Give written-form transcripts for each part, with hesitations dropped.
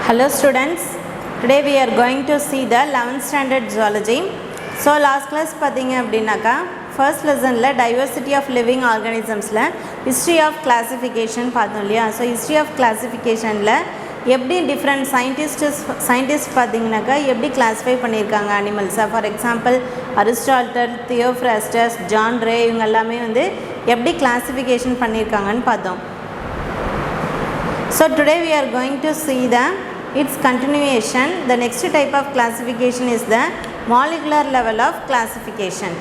Hello students, today we are going to see the 11th standard zoology. So last class பார்த்தீங்க அப்படின்னாக்கா first lesson ல diversity of living organisms ல history of classification பார்த்தோம் இல்லையா. So history of classification ல எப்படி different scientists பார்த்தீங்கன்னாக்கா எப்படி classify பண்ணியிருக்காங்க animals. For example Aristotle, Theophrastus, John Ray இவங்க எல்லாமே வந்து எப்படி classification பண்ணியிருக்காங்கன்னு பார்த்தோம். So today we are going to see its continuation. The next type of classification is the molecular level of classification.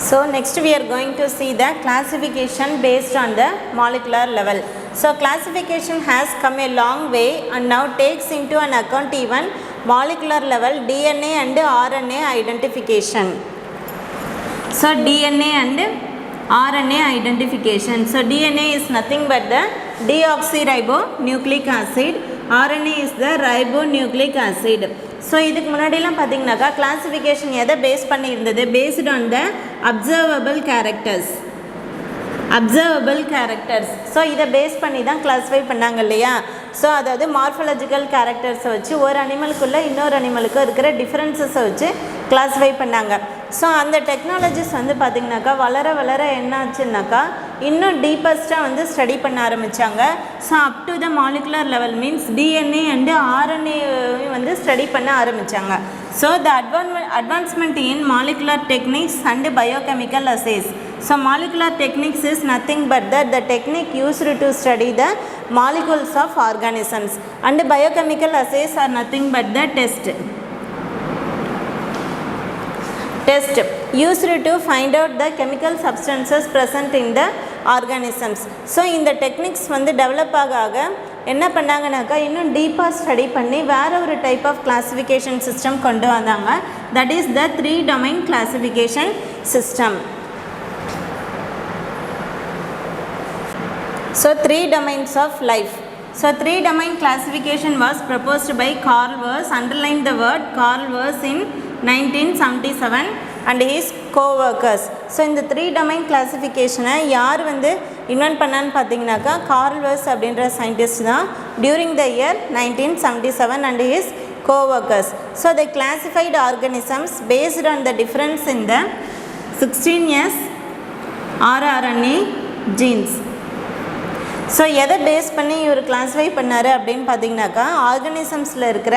So next we are going to see the classification based on the molecular level. So classification has come a long way and now takes into an account even molecular level DNA and RNA identification. So DNA and RNA identification. So DNA is nothing but the deoxyribonucleic acid. RNA is the ribonucleic acid. So இதுக்கு முன்னாடிலாம் பார்த்தீங்கன்னாக்கா classification எதை base பண்ணி இருந்தது? Based on the observable characters. So இதை base பண்ணி தான் classify பண்ணாங்க இல்லையா. ஸோ அதாவது மார்ஃபலாஜிக்கல் கேரக்டர்ஸை வச்சு ஒரு அனிமலுக்குள்ளே இன்னொரு அனிமலுக்கு இருக்கிற டிஃப்ரென்சஸை வச்சு கிளாஸிஃபை பண்ணாங்க. ஸோ அந்த டெக்னாலஜிஸ் வந்து பார்த்திங்கனாக்கா வளர என்ன ஆச்சுன்னாக்கா இன்னும் டீப்பஸ்ட்டாக வந்து ஸ்டடி பண்ண ஆரம்பித்தாங்க. So up to the molecular level means DNA and RNA வந்து ஸ்டடி பண்ண ஆரம்பித்தாங்க. So the advancement in molecular techniques and biochemical assays. So molecular techniques is nothing but the technique used to study the molecules of organisms, and biochemical assays are nothing but the test used to find out the chemical substances present in the organisms. So இந்த techniques வந்து develop ஆக என்ன பண்ணாங்கனாக்கா இன்னும் டீப்பாக study பண்ணி வேற ஒரு type of classification system கொண்டு வந்தாங்க. That is the 3 domain classification system. So 3 domains of life. So 3 domain classification was proposed by Carl Woese. Underline the word Carl Woese in 1977 and his co-workers. So இந்த 3 domain classification யார் வந்து invent பண்ணான்னு பார்த்தீங்கன்னாக்கா curl Vosges அப்படின்ற scientist தான் during the year 1977 and his co-workers. So they classified organisms based on the difference in the 16S rRNA genes. So எதை base பண்ணி இவர் கிளாஸிஃபை பண்ணார் அப்படின்னு பார்த்தீங்கன்னாக்கா ஆர்கனிசம்ஸில் இருக்கிற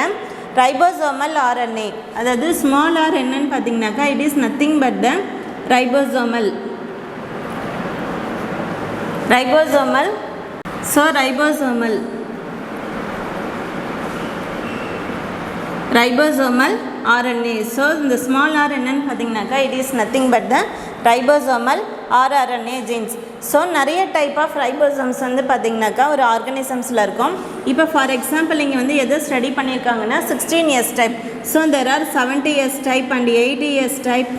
ரைபோசோமல் ஆர்என்ஏ, அதாவது ஸ்மால் ஆர் என்னன்னு பார்த்தீங்கன்னாக்கா it is nothing but the ribosomal. So ribosomal RNA. So இந்த ஸ்மால் ஆர் என்னன்னு பார்த்தீங்கன்னாக்கா it is nothing but the ribosomal rRNA jeans. So நிறைய டைப் ஆஃப் ரைபோசோம்ஸ் வந்து பார்த்திங்கனாக்கா ஒரு ஆர்கனிசம்ஸில் இருக்கும். இப்போ ஃபார் எக்ஸாம்பிள் இங்கே வந்து எதை ஸ்டடி பண்ணியிருக்காங்கன்னா 16S type. So there are 70S type and 80S type.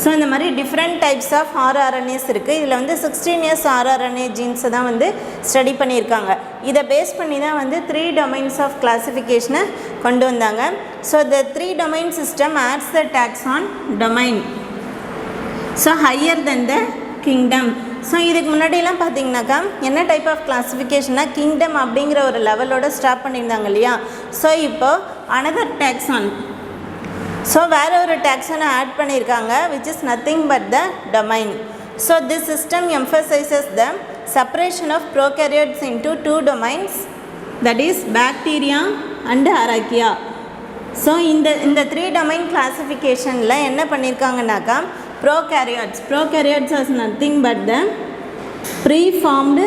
So இந்த மாதிரி டிஃப்ரெண்ட் டைப்ஸ் ஆஃப் rRNAs இருக்குது. இதில் வந்து 16S rRNA ஜீன்ஸை தான் வந்து ஸ்டடி பண்ணியிருக்காங்க. இதை பேஸ் பண்ணி தான் வந்து 3 domains ஆஃப் கிளாசிஃபிகேஷனை கொண்டு வந்தாங்க. So the 3 domain system adds the taxon domain. So higher then the kingdom. So இதுக்கு முன்னாடியெல்லாம் பார்த்தீங்கன்னாக்கா என்ன டைப் ஆஃப் கிளாஸிஃபிகேஷனாக கிங்டம் அப்படிங்கிற ஒரு லெவலோட ஸ்டார்ட் பண்ணியிருந்தாங்க இல்லையா. ஸோ இப்போது அனதர் டேக்ஸான், ஸோ வேறு ஒரு டேக்ஸானை ஆட் பண்ணியிருக்காங்க which is nothing but the domain. So this system emphasises the separation of prokaryotes into 2 domains, that is bacteria and archaea. So இந்த 3 domain கிளாஸிஃபிகேஷனில் என்ன பண்ணியிருக்காங்கனாக்கா prokaryotes is nothing but the preformed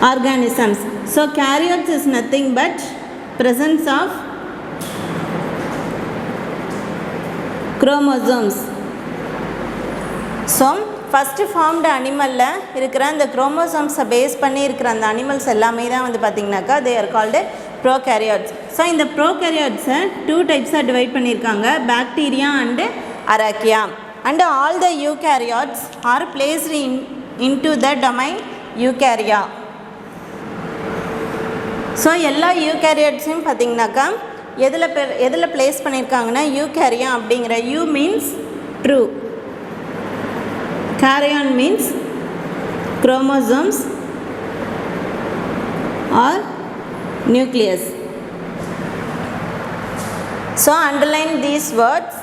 organisms. So karyotes is nothing but presence of chromosomes. So first formed animalல இருக்கிற அந்த குரோமோசோம்ஸை base பண்ணி இருக்கிற அந்த animals எல்லாமே தான் வந்து பார்த்திங்கனாக்கா they are called prokaryotes. So இந்த prokaryotes 2 டைப்ஸாக டிவைட் பண்ணியிருக்காங்க, bacteria and archaea. And all the eukaryotes are placed into the domain eukarya. So எல்லா யூகேரியோட்ஸையும் பார்த்திங்கனாக்கா எதில் பிளேஸ் பண்ணியிருக்காங்கன்னா யூகேரியா அப்படிங்கிற you means true, caryon means chromosomes or nucleus. So underline these words.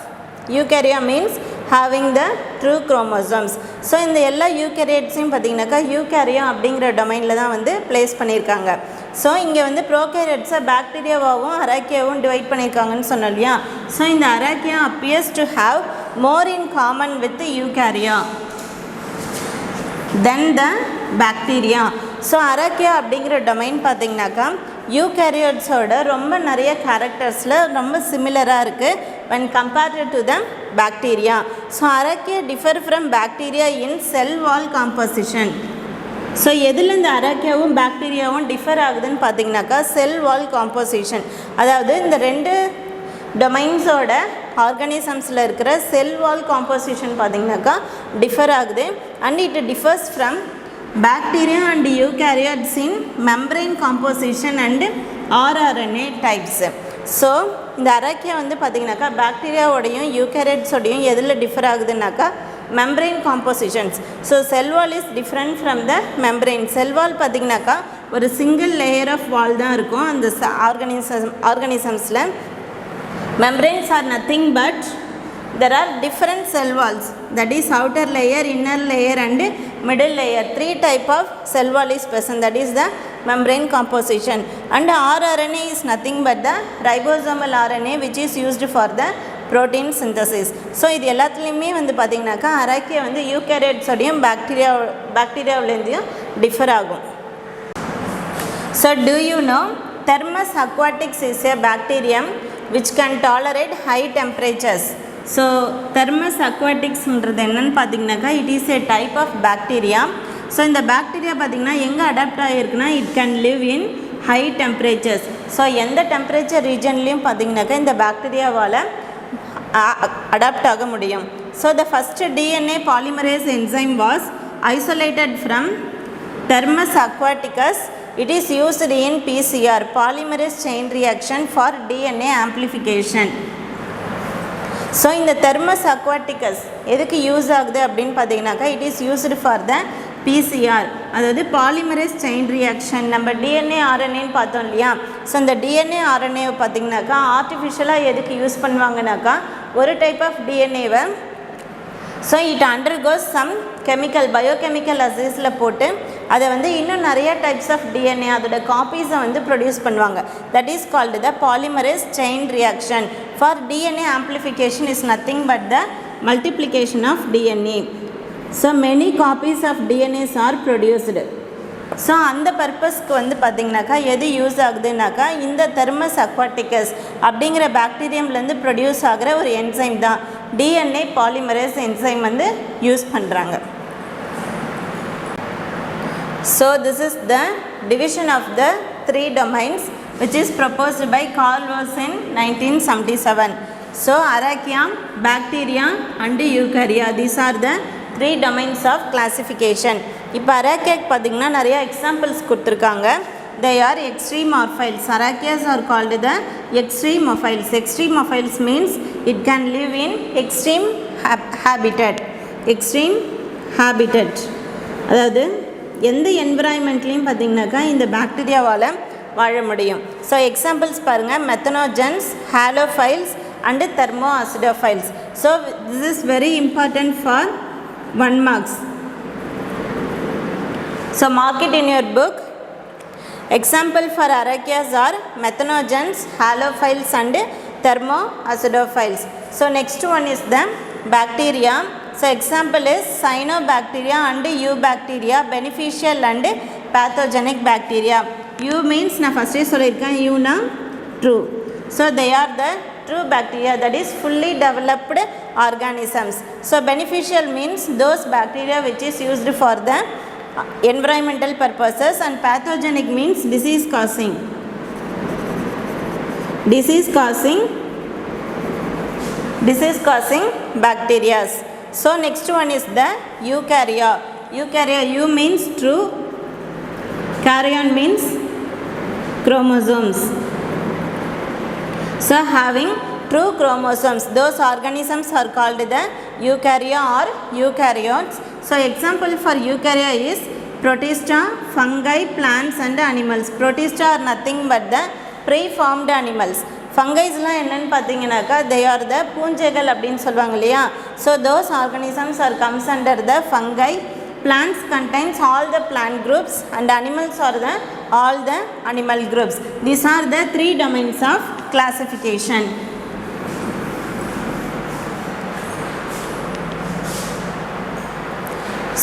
Eukarya means having the true chromosomes. So இந்த எல்லா யூகேரியட்ஸையும் பார்த்தீங்கன்னாக்கா Eukarya அப்படிங்கிற டொமைனில் தான் வந்து பிளேஸ் பண்ணியிருக்காங்க. ஸோ இங்கே வந்து ப்ரோகேரியட்ஸை பாக்டீரியாவாகவும் அராக்கியாவும் டிவைட் பண்ணியிருக்காங்கன்னு சொன்னோம் இல்லையா. ஸோ இந்த archaea appears to have more in common with eukarya than the bacteria. So archaea அப்படிங்கிற டொமைன் பார்த்தீங்கன்னாக்கா யூகேரியோட்ஸோட ரொம்ப நிறைய கேரக்டர்ஸில் ரொம்ப சிமிலராக இருக்குது when compared to the bacteria. So arachia differ from bacteria in cell wall composition. So எதில் இந்த அரக்கியாவும் பாக்டீரியாவும் differ ஆகுதுன்னு பார்த்தீங்கன்னாக்கா செல் வால் காம்போசிஷன். அதாவது இந்த ரெண்டு டொமைன்ஸோட ஆர்கானிசம்ஸில் இருக்கிற செல் வால் காம்போசிஷன் பார்த்தீங்கன்னாக்கா டிஃபர் ஆகுது. And it differs from bacteria and eukaryotes in membrane composition and rRNA types. So இந்த அரக்கியா வந்து பார்த்திங்கனாக்கா பாக்டீரியாவோடையும் யூகேரியட்ஸோடையும் எதில் டிஃபர் ஆகுதுன்னாக்கா membrane compositions. So cell wall is different from the membrane. Cell wall பார்த்திங்கனாக்கா ஒரு சிங்கிள் லேயர் ஆஃப் வால் தான் இருக்கும் அந்த ஆர்கானிசம்ஸில். Membranes are nothing but there are different cell walls, that is outer layer, inner layer and middle layer. 3 type of cell wall is present, that is the membrane composition. And rRNA is nothing but the ribosomal RNA which is used for the protein synthesis. So இது எல்லாத்துலேயுமே வந்து பார்த்திங்கனாக்கா அரக்கியா வந்து யூகேரியட்ஸோடையும் பாக்டீரியாவிலேருந்தையும் differ ஆகும். So do you know Thermus aquaticus is a bacterium which can tolerate high temperatures. So Thermus அக்வாட்டிக்ஸ்ன்றது என்னென்னு பார்த்தீங்கன்னாக்கா it is a type of bacteria. So இந்த பாக்டீரியா பார்த்திங்கன்னா எங்கே அடாப்ட் ஆகிருக்குன்னா it can live in high temperatures. So எந்த temperature ரீஜன்லேயும் பார்த்திங்கனாக்கா இந்த பாக்டீரியாவால் அடாப்ட் ஆக முடியும். So the first DNA polymerase enzyme was isolated from Thermus aquaticus. It is used in PCR, polymerase chain reaction, for DNA amplification. So இந்த Thermus aquaticus எதுக்கு use ஆகுது அப்படின்னு பார்த்தீங்கன்னாக்கா it is used for the PCR, அதாவது polymerase chain reaction. நம்ம DNA ஆர்என்ஏன்னு பார்த்தோம் இல்லையா. So இந்த டிஎன்ஏ ஆர்என்ஏவை பார்த்திங்கனாக்கா ஆர்டிஃபிஷியலாக எதுக்கு யூஸ் பண்ணுவாங்கனாக்கா ஒரு டைப் ஆஃப் டிஎன்ஏவை so it undergoes some biochemical அசேஸில் போட்டு அதை வந்து இன்னும் நிறைய டைப்ஸ் ஆஃப் டிஎன்ஏ அதோட காப்பீஸை வந்து ப்ரொடியூஸ் பண்ணுவாங்க. That is called the polymerase chain reaction. For DNA amplification is nothing but the multiplication of DNA. So many copies of DNAs are produced. So அந்த பர்பஸ்க்கு வந்து பார்த்திங்கனாக்கா எது யூஸ் ஆகுதுனாக்கா இந்த தெர்மஸ் அக்வாட்டிகஸ் அப்படிங்கிற பாக்டீரியம்லேருந்து ப்ரொடியூஸ் ஆகிற ஒரு என்சைம் தான் டிஎன்ஏ பாலிமரேஸ் என்சைம் வந்து யூஸ் பண்ணுறாங்க. So this is the division of the 3 domains which is proposed by Carl Woese in 1977. So arachia, bacteria and eukarya, these are the 3 domains of classification. இப்போ அரக்கியாக்கு பார்த்திங்கன்னா நிறையா examples கொடுத்துருக்காங்க. They are extremophiles. Arachias are called the extremophiles. Extremophiles means it can live in extreme habitat. Extreme habitat அதாவது எந்த என்விரான்மெண்ட்லேயும் பார்த்திங்கனாக்கா இந்த பாக்டீரியாவால் வாழ முடியும். ஸோ எக்ஸாம்பிள்ஸ் பாருங்கள், methanogens, halophiles and thermoacidophiles. So this is very important for 1 marks. So mark it in your book. Example for arachias are methanogens, halophiles and thermoacidophiles. So next one is the bacteria. So example is cyanobacteria and eubacteria, beneficial and pathogenic bacteria. Eu means na first சொல்லிருக்கேன், eu na true. So they are the true bacteria, that is fully developed organisms. So beneficial means those bacteria which is used for the environmental purposes, and pathogenic means disease causing bacteria. So next one is the eukarya. Eu means true, karyon means chromosomes. So having true chromosomes, those organisms are called the eukarya or eukaryotes. So example for eukarya is Protista, fungi, plants and animals. Protista are nothing but the pre-formed animals. ஃபங்கைஸ்லாம் என்னென்னு பார்த்தீங்கன்னாக்கா they are the பூஞ்சைகள் அப்படின்னு சொல்லுவாங்க இல்லையா. So those organisms are comes under the fungi. Plants contains all the plant groups and animals are the all the animal groups. These are the three domains of classification.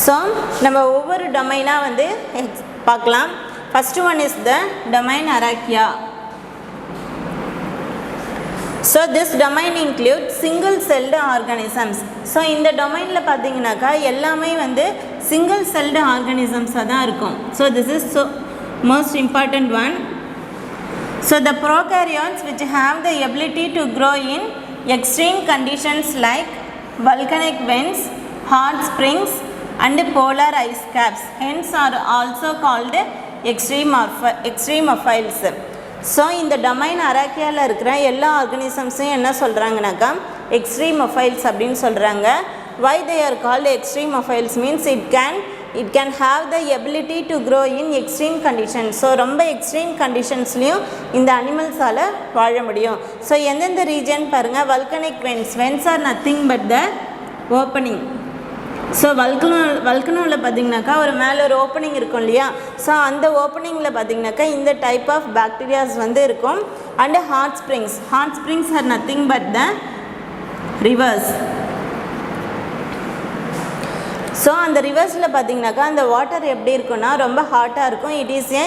So நம்ம ஒவ்வொரு டொமைனாக வந்து பார்க்கலாம். First one is the domain Archaea. So this domain includes single celled organisms. So இந்த டொமைனில் பார்த்தீங்கன்னாக்கா எல்லாமே வந்து single celled organisms தான் இருக்கும். So this is so most important one. So the prokaryotes which have the ability to grow in extreme conditions like volcanic vents, hot springs and polar ice caps, hence are also called extremophiles. So இந்த domain அரேக்கியாவில் இருக்கிற எல்லா ஆர்கனிசம்ஸையும் என்ன சொல்கிறாங்கனாக்கா extremophiles அப்படின்னு சொல்கிறாங்க. Why they are called extremophiles means it can have the ability to grow in extreme conditions. So ரொம்ப எக்ஸ்ட்ரீம் கண்டிஷன்ஸ்லேயும் இந்த அனிமல்ஸால் வாழ முடியும். ஸோ எந்தெந்த ரீஜன் பாருங்கள், volcanic vents are nothing but the opening. So வல்கனோவில் பார்த்திங்கனாக்கா ஒரு மேலே ஒரு ஓப்பனிங் இருக்கும் இல்லையா. ஸோ அந்த ஓப்பனிங்கில் பார்த்திங்கனாக்கா இந்த டைப் ஆஃப் பாக்டீரியாஸ் வந்து இருக்கும். And hot springs are nothing but the rivers. So அந்த ரிவர்ஸில் பார்த்திங்கனாக்கா அந்த வாட்டர் எப்படி இருக்குன்னா ரொம்ப ஹாட்டாக இருக்கும். இட் இஸ் ஏ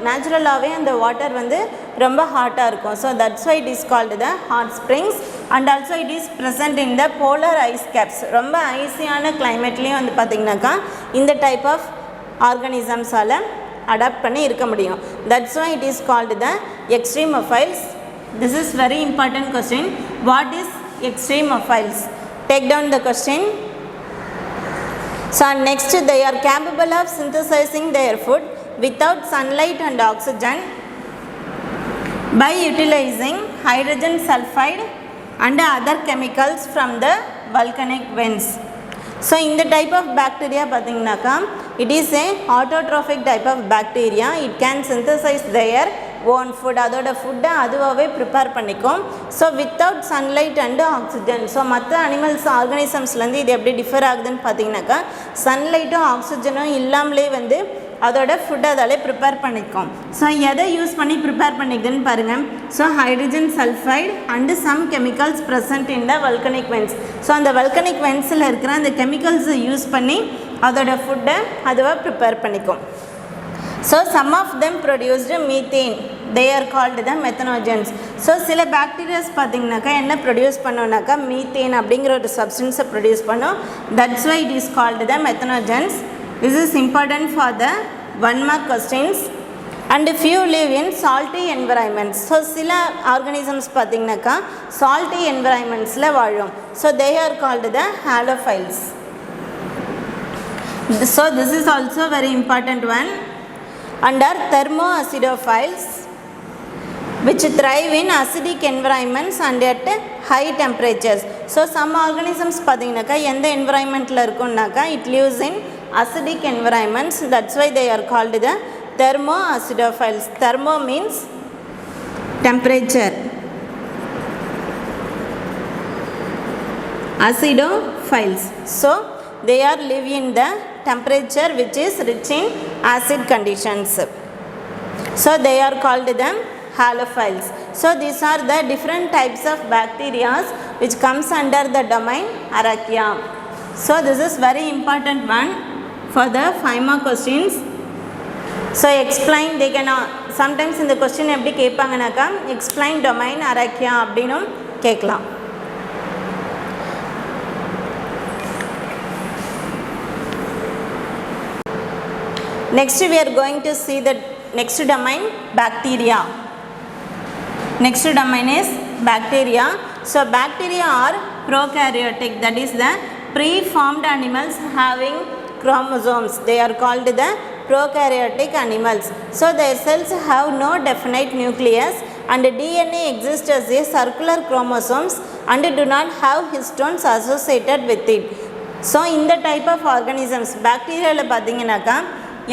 நேச்சுரலாகவே அந்த வாட்டர் வந்து ரொம்ப ஹாட்டாக இருக்கும். So that's why it is called the hot springs. And also it is present in the polar ice caps. ரொம்ப ஐஸியான கிளைமேட்லேயும் வந்து பார்த்திங்கனாக்கா இந்த டைப் ஆஃப் ஆர்கனிசம்ஸால் அடாப்ட் பண்ணி இருக்க முடியும். That's why it is called the extremophiles. This is very important question. What is extremophiles? Take down the question. So next, they are capable of synthesizing their food without sunlight and oxygen by utilizing hydrogen sulfide and other chemicals from the volcanic vents. So in the type of bacteria பார்த்தீங்கன்னாக்கா it is a autotrophic type of bacteria. It can synthesize their own food. அதோட ஃபுட்டை அதுவாகவே prepare பண்ணிக்கும். So without sunlight and oxygen. So மற்ற animals ஆர்கனிசம்ஸ்லேருந்து இது எப்படி differ ஆகுதுன்னு பார்த்தீங்கன்னாக்கா சன்லைட்டும் ஆக்சிஜனும் இல்லாமலே வந்து அதோட ஃபுட் அதாலே ப்ரிப்பேர் பண்ணிக்கும். ஸோ எதை யூஸ் பண்ணி ப்ரிப்பேர் பண்ணிக்குதுன்னு பாருங்கள். So hydrogen sulphide and some chemicals present in the volcanic vents. So அந்த வல்கனிக் வென்ஸில் இருக்கிற அந்த கெமிக்கல்ஸை யூஸ் பண்ணி அதோட ஃபுட்டை அதுவாக ப்ரிப்பேர் பண்ணிக்கும். So some of them produced methane. They are called the methanogens. So சில பாக்டீரியாஸ் பார்த்திங்கனாக்கா என்ன ப்ரொடியூஸ் பண்ணோன்னாக்கா மீத்தேன் அப்படிங்கிற ஒரு சப்ஸ்டன்ஸை ப்ரொடியூஸ் பண்ணோம். That's why it is called the methanogens. This is important for the 1 mark questions. And few live in salty environments. So சில organisms பார்த்தீங்கன்னாக்கா salty environmentsல வாழும். So they are called the halophiles. So this is also very important one. Under thermoacidophiles which thrive in acidic environments and at high temperatures. So some organisms பார்த்தீங்கன்னாக்கா எந்த environmentல இருக்கும்னாக்கா it lives in acidic environments. That's why they are called the thermoacidophiles. Thermo means temperature. Acidophiles. So they are live in the temperature which is rich in acid conditions. So they are called them halophiles. So these are the different types of bacteria which comes under the domain Archaea. So this is very important one for the 5 mark questions. So explain, they can sometimes in the question எப்படி கேட்பாங்கனாக்கா explain domain Archaea அப்படினும் கேட்கலாம். Next we are going to see the next domain bacteria. Next domain is bacteria. So bacteria are prokaryotic, that is the pre-formed animals having chromosomes. They are called the prokaryotic animals. So their cells have no definite nucleus and DNA exists as a circular chromosomes and do not have histones associated with it. So இந்த type of organisms பாக்டீரியாவில் பார்த்தீங்கன்னாக்கா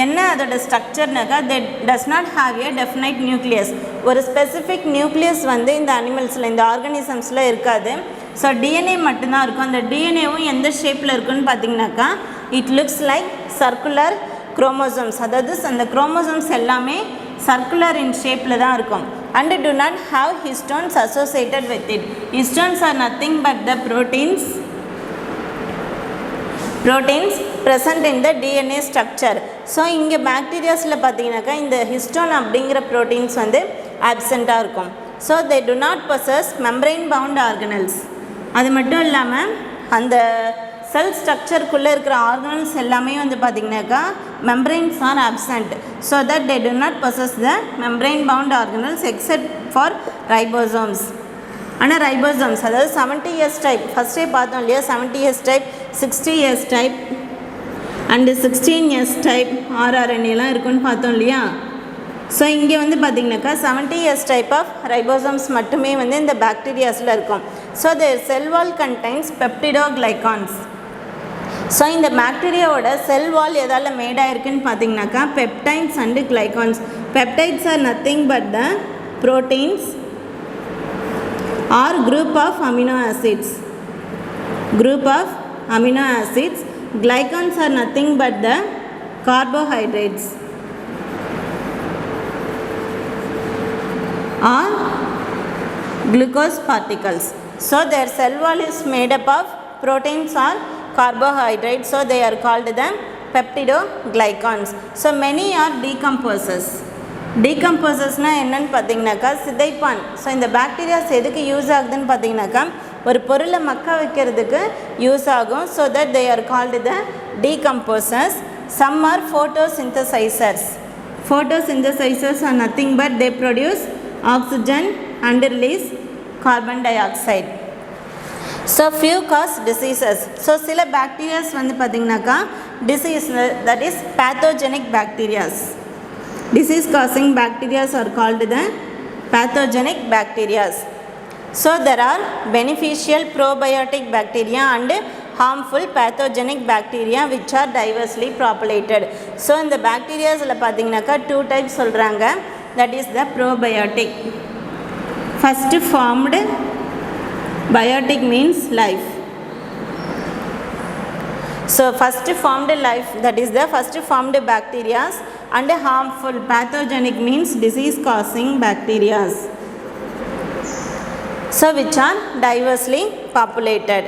என்ன அதோட ஸ்ட்ரக்சர்னாக்கா that does not have a definite nucleus. ஒரு specific nucleus வந்து இந்த அனிமல்ஸில் இந்த ஆர்கானிசம்ஸில் இருக்காது. ஸோ டிஎன்ஏ மட்டும்தான் இருக்கும். அந்த டிஎன்ஏவும் எந்த ஷேப்பில் இருக்குன்னு பார்த்தீங்கன்னாக்கா it looks like circular chromosomes. அதாவது அந்த குரோமோசோம்ஸ் எல்லாமே சர்க்குலர் இன் ஷேப்பில் தான் இருக்கும். And do not have histones associated with it. Histones are nothing but the proteins present in the DNA structure. So இங்கே பாக்டீரியாஸில் பார்த்தீங்கன்னாக்கா இந்த ஹிஸ்டோன் அப்படிங்கிற ப்ரோட்டீன்ஸ் வந்து ஆப்சண்ட்டாக இருக்கும். So they do not possess membrane bound organelles. அது மட்டும் இல்லாமல் அந்த செல் ஸ்ட்ரக்சருக்குள்ளே இருக்கிற ஆர்கனல்ஸ் எல்லாமே வந்து பார்த்திங்கனாக்கா membranes are absent. So that they do not possess the membrane bound organelles except for ribosomes. ஆனால் ரைபோசோம்ஸ் அதாவது 70S டைப் ஃபஸ்ட்டே பார்த்தோம் இல்லையா, 70S type 60S type and 16S type ஆர்ஆர்என்ஏலாம் இருக்குன்னு பார்த்தோம் இல்லையா. ஸோ இங்கே வந்து பார்த்திங்கனாக்கா 70S டைப் ஆஃப் ரைபோசோம்ஸ் மட்டுமே வந்து இந்த பாக்டீரியாஸில் இருக்கும். So their cell wall contains peptidoglycans. So இந்த பாக்டீரியாவோட செல் வால் எதால் மேடாயிருக்குன்னு பார்த்தீங்கன்னாக்கா peptides and glycans. Peptides are nothing but the proteins or group of amino acids. Glycans are nothing but the carbohydrates or glucose particles. So their cell wall is made up of proteins or carbohydrates, so they are called the peptidoglycans. So many are decomposers. டீகம்போசஸ்னால் என்னன்னு பார்த்தீங்கன்னாக்கா சிதைப்பான். So இந்த bacterias எதுக்கு use ஆகுதுன்னு பார்த்தீங்கன்னாக்கா ஒரு பொருளை மக்க வைக்கிறதுக்கு யூஸ் ஆகும். So that they are called the decomposers. Some are photosynthesizers. Photosynthesizers are nothing but they produce oxygen and release carbon dioxide. So few cause diseases. So சில பாக்டீரியாஸ் வந்து பார்த்தீங்கன்னாக்கா disease that is pathogenic bacterias. Disease causing bacteria are called the pathogenic bacteria. So there are beneficial probiotic bacteria and harmful pathogenic bacteria which are diversely populated. So in the bacteria பார்த்தீங்கன்னாக்கா 2 types சொல்கிறாங்க. That is the probiotic. First formed biotic means life. So first formed life, that is the first formed bacteria, and harmful pathogenic means disease causing bacteria. So which are diversely populated.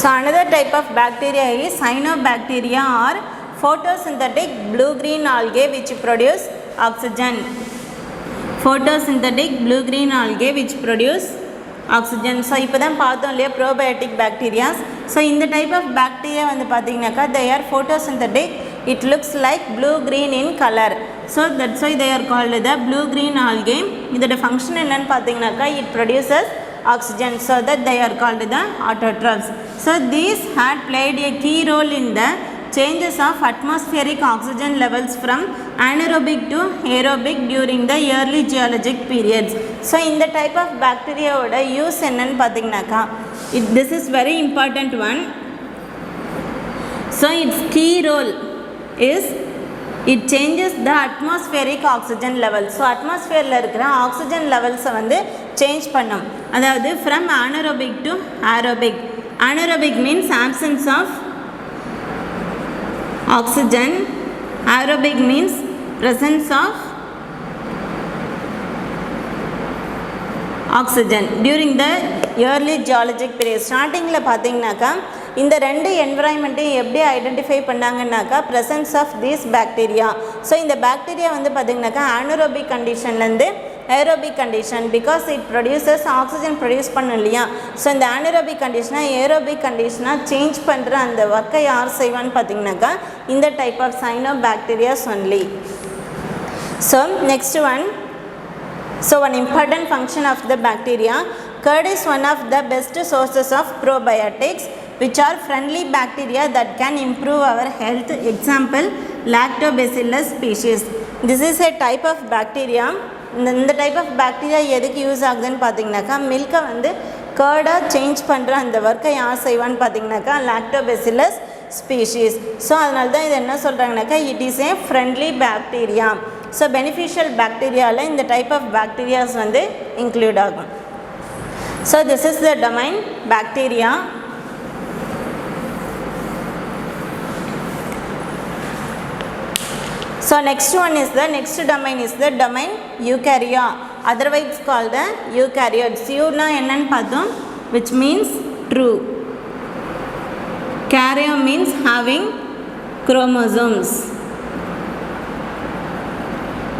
So another type of bacteria is cyanobacteria or photosynthetic blue-green algae which produce oxygen. Photosynthetic blue-green algae which produce oxygen. So இப்போ தான் பார்த்தோம் இல்லையா probiotic bacterias. So இந்த type of bacteria வந்து பார்த்தீங்கன்னாக்கா they are photosynthetic. It looks like blue green in colour. So that's why they are called the blue green algae. இதோட function என்னன்னு பார்த்தீங்கன்னாக்கா it produces oxygen, so that they are called the autotrophs. So these had played a key role in the changes of atmospheric oxygen levels from anaerobic to aerobic during the early geologic periods. So in the type of bacteria oda use என்னன்னு பார்த்தீங்கன்னாக்கா this is very important one. So its key role is it changes the atmospheric oxygen level. So atmosphere இருக்கிற oxygen levels வந்து change பண்ணும். அதாவது from anaerobic to aerobic. Anaerobic means absence of oxygen. Aerobic means presence of oxygen during the early geologic period. ஸ்டார்டிங்கில் பார்த்தீங்கன்னாக்கா இந்த ரெண்டு என்விரான்மெண்ட்டையும் எப்படி ஐடென்டிஃபை பண்ணாங்கன்னாக்கா presence of these bacteria. So இந்த பாக்டீரியா வந்து பார்த்தீங்கன்னாக்கா anaerobic கண்டிஷன்லேருந்து aerobic condition because it produces oxygen produce பண்ணும் இல்லையா. ஸோ இந்த anaerobic கண்டிஷனாக aerobic கண்டிஷனாக சேஞ்ச் பண்ணுற அந்த ஒர்க்கை யார் செய்வான்னு பார்த்தீங்கன்னாக்கா இந்த type of cyanobacterias only. So next one. So one important function of the bacteria. Curd is one of the best sources of probiotics which are friendly bacteria that can improve our health. Example, Lactobacillus species. This is a type of bacteria. இந்த type of bacteria எதுக்கு use ஆகுதுன்னு பார்த்தீங்கன்னாக்கா மில்கை வந்து கேர்டாக change பண்ணுற அந்த ஒர்க்கை யார் செய்வான்னு பார்த்தீங்கன்னாக்கா லாக்டோபெசிலஸ் ஸ்பீஷீஸ். ஸோ அதனால தான் இது என்ன சொல்கிறாங்கனாக்கா it is a friendly bacteria. So beneficial பாக்டீரியாவில் இந்த டைப் ஆஃப் பாக்டீரியாஸ் வந்து இன்க்ளூட் ஆகும். So this is the domain bacteria. So next domain is the domain eukarya, otherwise called the eukaryotes. Euna என்னன்னு பார்த்தோம், which means true. Karya means having chromosomes.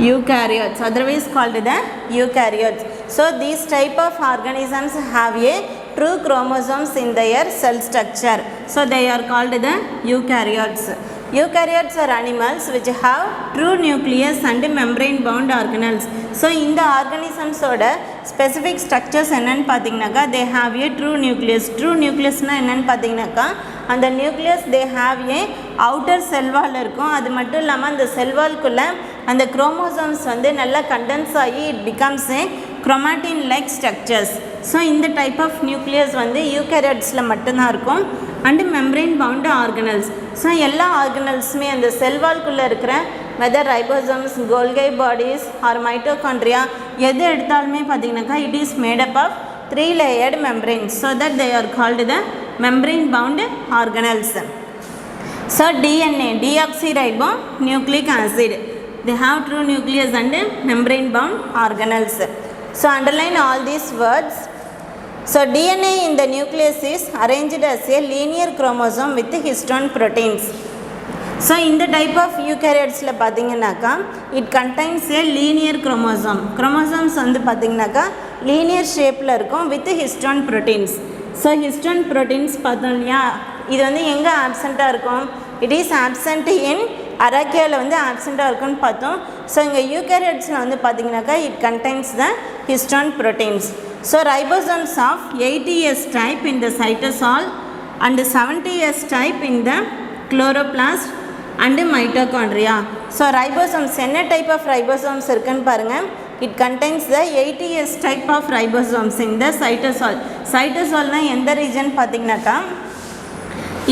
Eukaryotes, otherwise called the eukaryotes. So these type of organisms have a true chromosomes in their cell structure. So they are called the eukaryotes. Eukaryotes are animals which have true nucleus and membrane bound organelles. So இந்த organisms ஓட specific structures என்னன்னு பார்த்தீங்கன்னாக்கா they have a true nucleus. True nucleusனா என்னன்னு பார்த்தீங்கன்னாக்கா அந்த nucleus they have a outer cell wall இருக்கும். அது மட்டும் இல்லாமல் அந்த cell wallக்குள்ளே அந்த chromosomes வந்து நல்லா condense ஆகி it becomes a chromatin like structures. So இந்த டைப் ஆஃப் நியூக்ளியஸ் வந்து யூகேரியோட்ஸில் மட்டும்தான் இருக்கும். And membrane bound organelles. So எல்லா ஆர்கனல்ஸுமே அந்த செல்வால்குள்ளே இருக்கிற whether ribosomes, Golgi bodies or mitochondria எது எடுத்தாலுமே பார்த்தீங்கன்னாக்கா it is made up of 3 layered membranes. So that they are called the membrane bound organelles. So DNA deoxyribonucleic acid they have true nucleus and membrane bound organelles. So underline all these words. So DNA in the nucleus is arranged as a linear chromosome with histone proteins. So in the type of eukaryotes la pathinganaka it contains a linear chromosome. Chromosomes வந்து pathinganaka linear shape la irukum with histone proteins. So histone proteins pathoniya இது வந்து எங்க absent-ஆ இருக்கும், it is absent in அரக்கியாவில் வந்து ஆப்சண்ட்டாக இருக்குன்னு பார்த்தோம். So இங்கே யூகேரியோட்ஸில் வந்து பார்த்தீங்கன்னாக்கா it contains the histone proteins. So ribosomes of 80S type in the cytosol and 70S type in the chloroplast and mitochondria. So ribosomes என்ன டைப் ஆஃப் ரைபோசோம்ஸ் இருக்குன்னு பாருங்கள். It contains the 80S type of ribosomes in the cytosol. சைட்டோசால்னால் எந்த ரீஜன் பார்த்தீங்கன்னாக்கா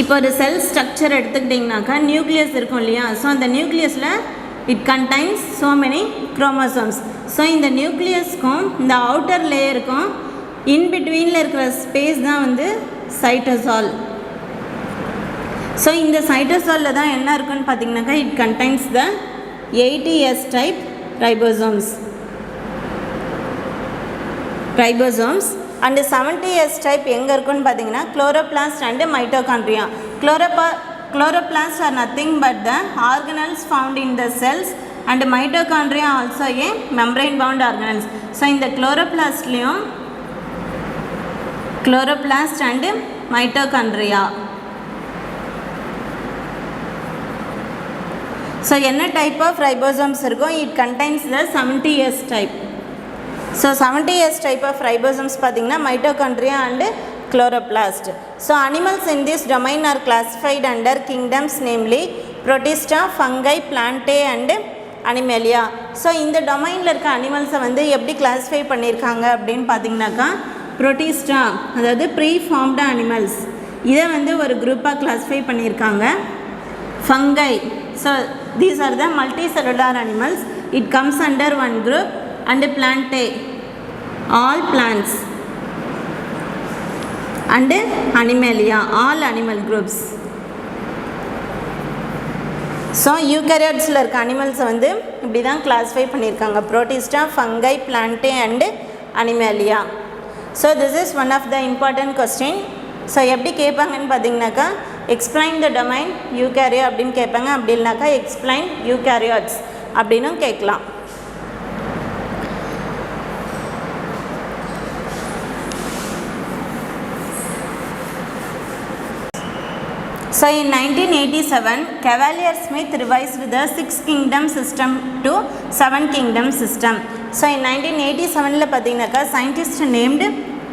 இப்போ ஒரு செல் structure எடுத்துக்கிட்டிங்கனாக்கா nucleus இருக்கும் இல்லையா. ஸோ அந்த நியூக்ளியஸில் it contains so many chromosomes. So இந்த நியூக்ளியஸ்க்கும் இந்த அவுட்டர் லேயருக்கும் இன்பிட்வீனில் இருக்கிற ஸ்பேஸ் தான் வந்து சைட்டோசால். ஸோ இந்த சைட்டோசாலில் தான் என்ன இருக்குன்னு பார்த்தீங்கன்னாக்கா it contains the 80S type ribosomes and 70S type எங்கே இருக்குன்னு பார்த்தீங்கன்னா chloroplast and mitochondria. Chloroplast are nothing but the organelles found in the cells and mitochondria also a membrane bound organelles. So இந்த குளோரோபிளாஸ்ட்லேயும் குளோரோபிளாஸ்ட் அண்டு மைட்டோகாண்ட்ரியா. ஸோ என்ன type of ribosomes இருக்கும், it contains the 70S type. So 70S type of ribosomes பார்த்தீங்கன்னா mitochondria and chloroplast. So animals in this domain are classified under kingdoms namely Protista, fungi, plantae and animalia. So இந்த டொமைனில் இருக்க அனிமல்ஸை வந்து எப்படி classify பண்ணியிருக்காங்க அப்படின்னு பார்த்தீங்கன்னாக்கா ப்ரோட்டிஸ்டா அதாவது ப்ரீ ஃபார்ம்டு அனிமல்ஸ் இதை வந்து ஒரு குரூப்பாக கிளாஸிஃபை பண்ணியிருக்காங்க. Fungi, so these are the multi cellular animals, it comes under one group. And plantae all plants and animalia all animal groups. So யூகேரியோட்ஸில் இருக்க அனிமல்ஸை வந்து இப்படி தான் கிளாஸிஃபை பண்ணியிருக்காங்க, protista, fungi, plantae and animalia. So this is one of the important question. So எப்படி கேட்பாங்கன்னு பார்த்தீங்கன்னாக்கா எக்ஸ்பிளைன் த டொமைன் யூகேரியோ அப்படின்னு கேட்பாங்க, அப்படி இல்லைனாக்கா எக்ஸ்பிளைன் யூகேரியோட்ஸ் அப்படின்னும் கேட்கலாம். So in 1987, Cavalier-Smith revised the 6 kingdom system to 7 kingdom system. So in 1987 பார்த்தீங்கன்னாக்கா scientist named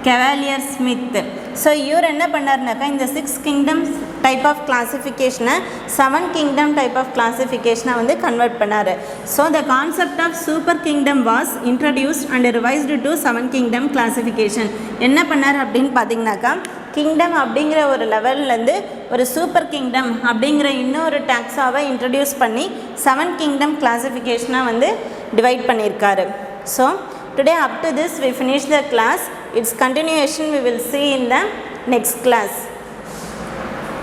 Cavalier-Smith. ஸோ இவர் என்ன பண்ணார்னாக்கா இந்த 6 kingdoms டைப் ஆஃப் கிளாசிஃபிகேஷனை 7 கிங்டம் டைப் ஆஃப் கிளாசிஃபிகேஷனை வந்து கன்வெர்ட் பண்ணார். So the concept of super kingdom was introduced and revised to 7 kingdom classification. என்ன பண்ணார் அப்படின்னு பார்த்தீங்கன்னாக்கா, கிங்டம் அப்படிங்கிற ஒரு லெவல்லேருந்து ஒரு சூப்பர் கிங்டம் அப்படிங்கிற இன்னொரு டாக்ஸாவை இன்ட்ரடியூஸ் பண்ணி 7 கிங்டம் கிளாசிஃபிகேஷனாக வந்து டிவைட் பண்ணியிருக்காரு. So today up to this we finish the class. Its continuation we will see in the next class.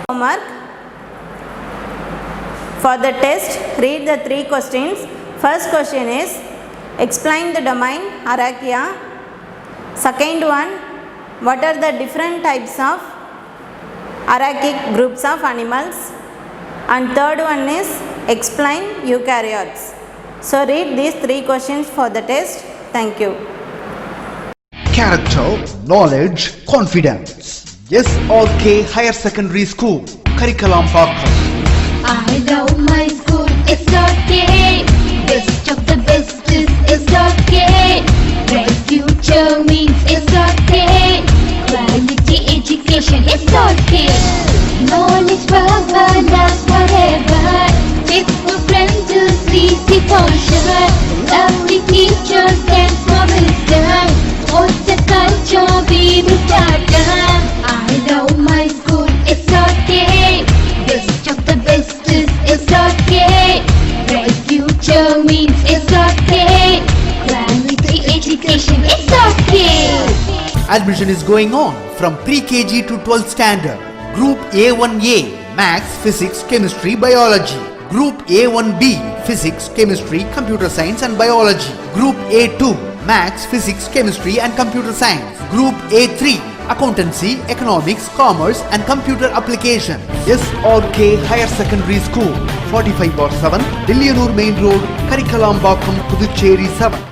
Homework. For the test, read the 3 questions. First question is, explain the domain Archaea. Second one, what are the different types of archaic groups of animals? And third one is, explain eukaryotes. So read these 3 questions for the test. Thank you. Character, knowledge, confidence. SRK Higher Secondary School, Curriculum Parker. I love my school, it's okay. Best of the best is okay. Bright future means it's okay. Quality education, it's okay. Knowledge forever, love forever. Faithful friends to see the culture. Lovely teachers and for wisdom. What's the culture we will start? I love my school, it's okay. Best of the best is okay. Bright future means it's okay. Quality education, it's okay. Admission is going on from pre-KG to 12th standard. Group A1A, Maths, Physics, Chemistry, Biology. Group A1B, Physics, Chemistry, Computer Science and Biology. Group A2, Maths, Physics, Chemistry and Computer Science. Group A3, Accountancy, Economics, Commerce and Computer Application. SRK Higher Secondary School, 45/7, Dillianur Main Road, Karikalambakkam, Puducherry 7.